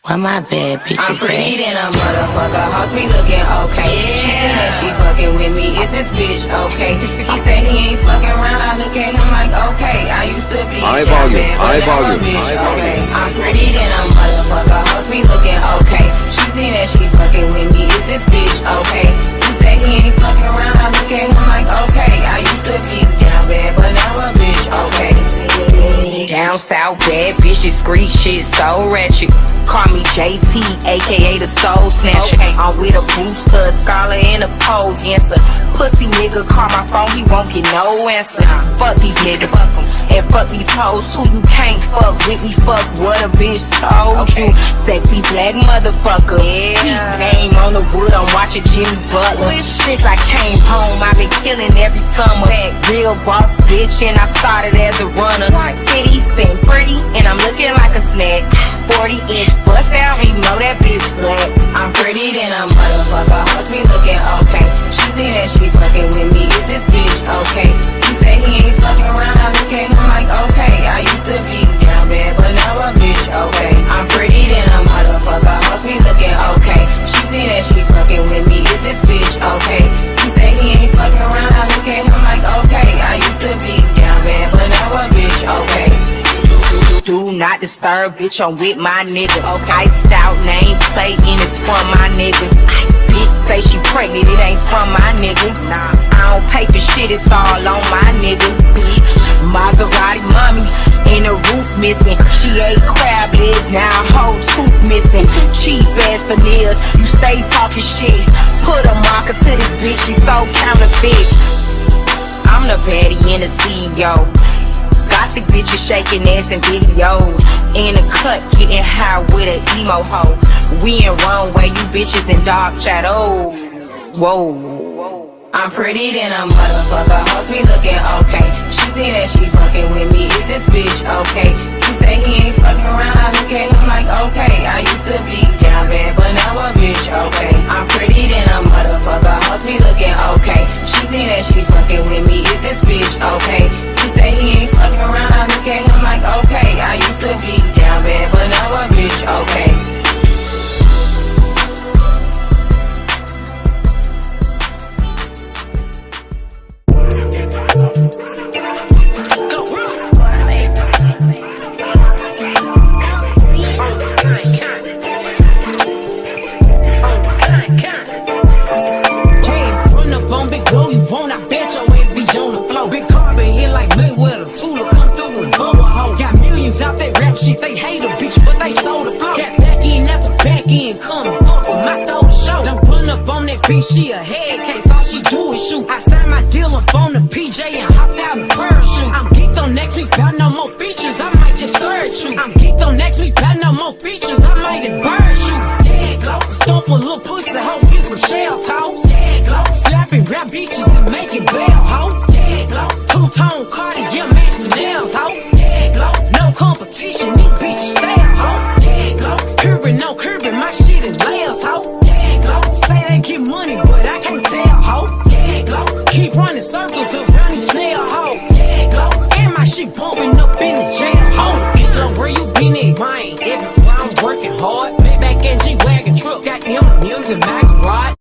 Why my bad bitches I'm pretty than a motherfucker, hoes be looking okay. She think that she fucking with me, is this bitch okay? He said he ain't fucking around, I look at him like okay. I used to be high down volume, bad, but high now volume, a bitch high okay. volume. I'm pretty than a motherfucker, hoes be looking okay. She think that she fucking with me, is this bitch okay? He said he ain't fucking around, I look at him like okay. I used to be down bad, but now a bitch okay. Down south, bad bitches, street shit so ratchet. Call me JT, aka the soul snatcher. I'm with a booster, a scholar, and a pole dancer. Pussy nigga call my phone, he won't get no answer. Fuck these niggas, and fuck these hoes too. You can't fuck with me, fuck what a bitch told you. Sexy black motherfucker. He came on the wood, I'm watching Jimmy Butler. Since I came home, I've been killing every summer. Real boss bitch, and I started as a runner. Titties and pretty, and I'm looking like a snack. 40-inch bust out, you know that bitch black. I'm pretty than a motherfucker, hoes be looking okay. She think that she fucking with me, is this bitch okay? He said he ain't fucking around, I look at him like okay. I used to be down bad, but now a bitch okay. I'm pretty than a motherfucker, hoes be looking okay. She think that she fucking with me, is this bitch okay? He said he ain't fucking around, I look at him like okay. I used to be down bad, but now a bitch okay. Do not disturb, bitch, I'm with my nigga. Okay, stout name plate and it's from my nigga. Bitch say she pregnant, it ain't from my nigga. Nah, I don't pay for shit, it's all on my nigga. Bitch, Maserati mommy, and the roof missing. She ate crab legs, now a whole tooth missing. Cheap ass veneers, you stay talking shit. Put a marker to this bitch, she so counterfeit. I'm the baddie in the CEO. Gothic bitches shaking ass in videos. In a cut, getting high with an emo hoe. We in wrong way, you bitches in dark shadows. Whoa. I'm pretty than a motherfucker, hoes be looking okay. She think that she fucking with me, is this bitch okay? He say he ain't fucking around, I look at him like okay. I used to be down bad, but now a bitch okay. I'm pretty than a motherfucker, hoes be looking okay. She think that she fucking with me, is this bitch okay? He say he ain't fucking around, I look at him like okay. I used to be down bad, but now a bitch okay. Out that rap shit, they hate a bitch, but they stole the flow. Got back in after back in coming. Fuck em, I stole the show. Done run up on that bitch, she a head case. All she do is shoot. I signed my deal up on the PJ and hopped out in parachute. I'm geeked on next week, got no more features. I might just scourge you. I'm geeked on next week, got no more features. I might embarrass you. Dead glow, stomp a little push the hoe, get some shell toes. Dead glow, slapping rap bitches and making bail, ho. Dead glow, two-tone Cartier match the nails, ho. Dead glow, no competition, these bitches fail, ho. Dead glow, curbing, no curbing, my shit is layers, ho. Dead glow, say they get money, but I can't tell, ho. Dead glow, keep running circles around these snail, ho. Dead glow, and my shit bumping up in the jail, ho. Get glow, where you been at, mine? Everywhere I'm working hard. Maybach and G-Wagon truck, got M&M's in my garage.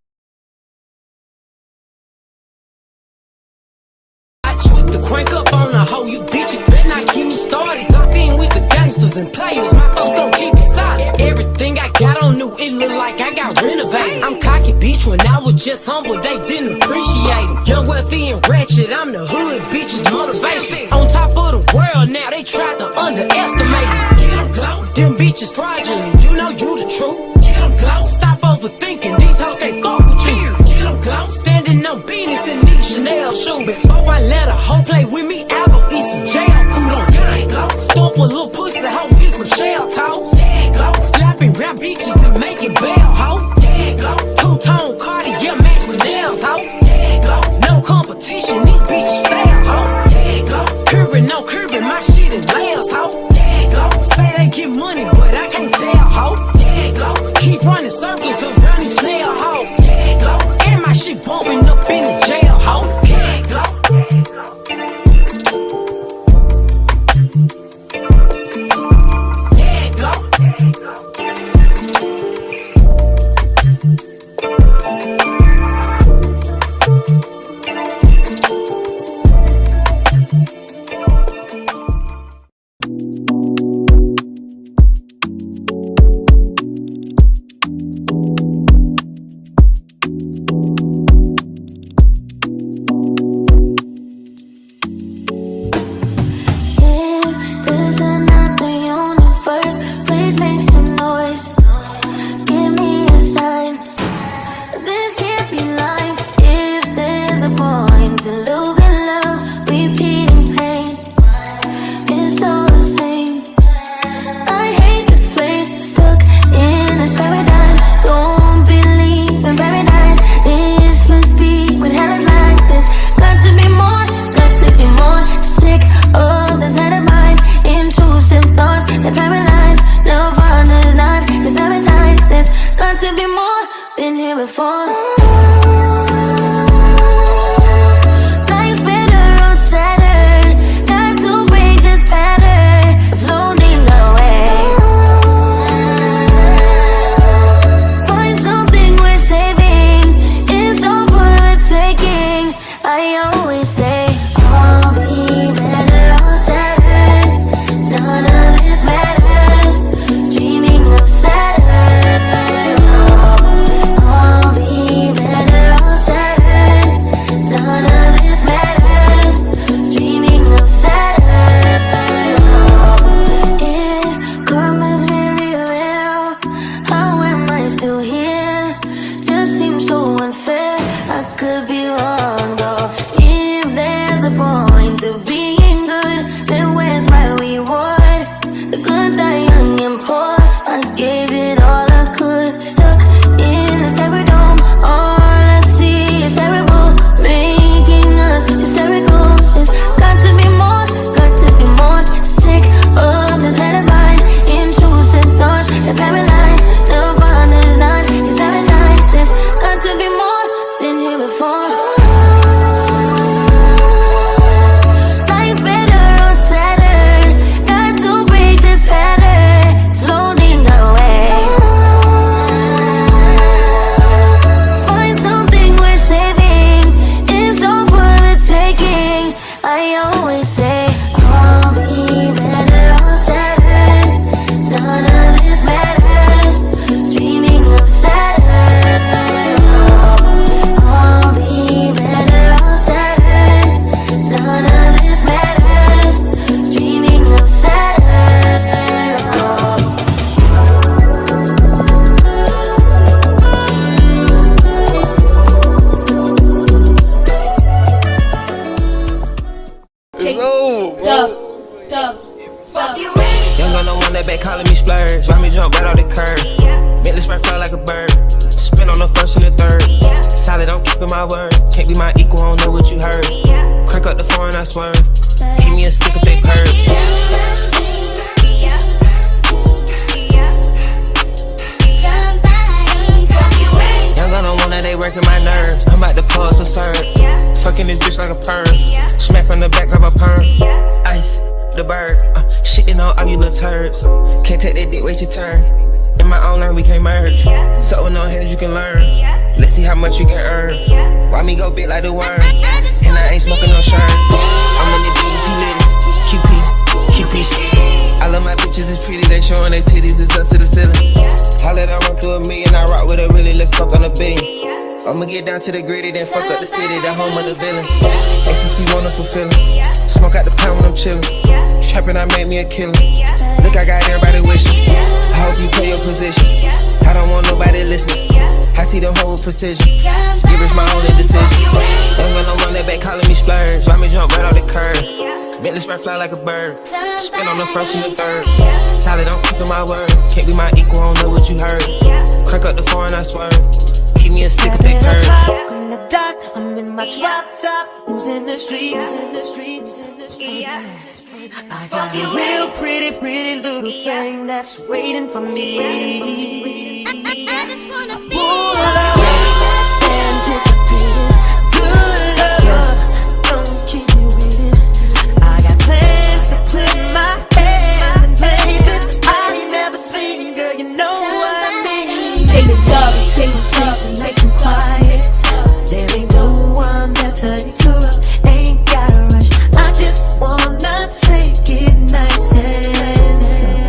Crank up on the hoe, you bitches better not get me started. Locked in with the gangsters and players, my folks don't keep it solid. Everything I got on new, it look like I got renovated. I'm cocky bitch, when I was just humble, they didn't appreciate it. Young, wealthy, and ratchet, I'm the hood bitches motivation. On top of the world now, they tried to underestimate me. Get them glow, them bitches fraudulent, you know you the truth. Get them glow, stop overthinking, these hoes can't fuck with you. Get them glow, standing on business in these Chanel shoes. Before I let a hoe play with me, I'll go eat some jail food on gang glow. Stomp a little pussy, hoe, get some shell toes. Gang glow, slapping rap bitches and making bail, ho. Gang glow, two-tone Cartier match the nails, ho. Gang glow, no competition, these bitches fail, ho. Gang glow, curbing, no curbing, my shit is layers, ho. Gang glow, say they get money, but I can't tell, ho. Gang glow, keep running circles around these snail, ho. Gang glow, and my shit bumping up in the jail, ho. Gang glow. before. I'ma get down to the gritty, then fuck up the city, the home of the villains. Ecstasy, wonderful feeling. Smoke out the pound when I'm chillin'. Trappin', I make me a killer. Look, I got everybody wishing. I hope you play your position. I don't want nobody listening. I see the whole precision. Give us my only decision. Don't got no one that back calling me splurge. Why me jump right off the curb? Make this bird fly like a bird. Spin on the first and the third. Solid, I'm keeping my word. Can't be my equal, I don't know what you heard. Crack up the phone, I swear. Keep me a stick of that curve. On the dot, I'm in my drop top. Who's in the streets? In the streets, in the streets. I got a real pretty little thing that's waiting for me. I just wanna be anticipating good love. Don't keep me waiting. I got plans to put my hands in places I ain't never seen. Girl, you know what I mean. Take the top, take the place and nice and quiet. There ain't no one better to us. Ain't gotta rush. I just wanna take it nice and slow.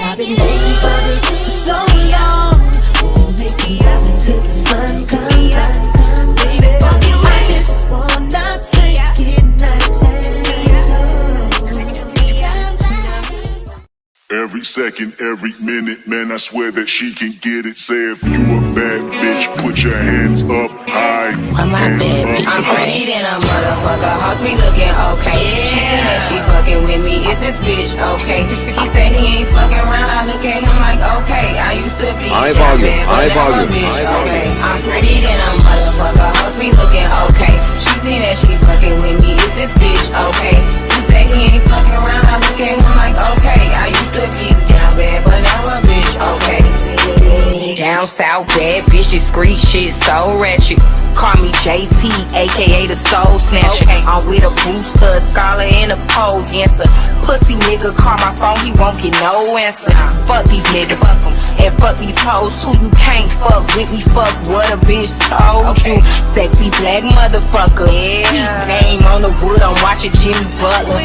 I've been waiting for this for so long. We've been making love until the sun comes out. Baby, I just wanna take it nice and slow. Every second, every minute, man, I swear that she can get it. Say if you a bad bitch, put your hands up high. Where my bad bitch? I'm pretty than a motherfucker. Hoes be looking okay. She think that she fucking with me. Is this bitch okay? He said he ain't fucking around. I look at him like okay. I used to be high volume, high volume, okay. I'm pretty than a motherfucker. Hoes be looking okay. She think that she fucking with me. Is this bitch okay? He said he ain't fucking around. I look at him like okay. I used to be down bad, but now a bitch okay. Down down south, bad bitch, discreet shit, so ratchet. Call me JT, aka the soul snatcher. I'm with a booster, a scholar, and a pole dancer. Pussy nigga call my phone, he won't get no answer. Fuck these niggas, and fuck these hoes too. You can't fuck with me, fuck what a bitch told you. Sexy black motherfucker, yeah. Name on the wood, I'm watching Jimmy Butler.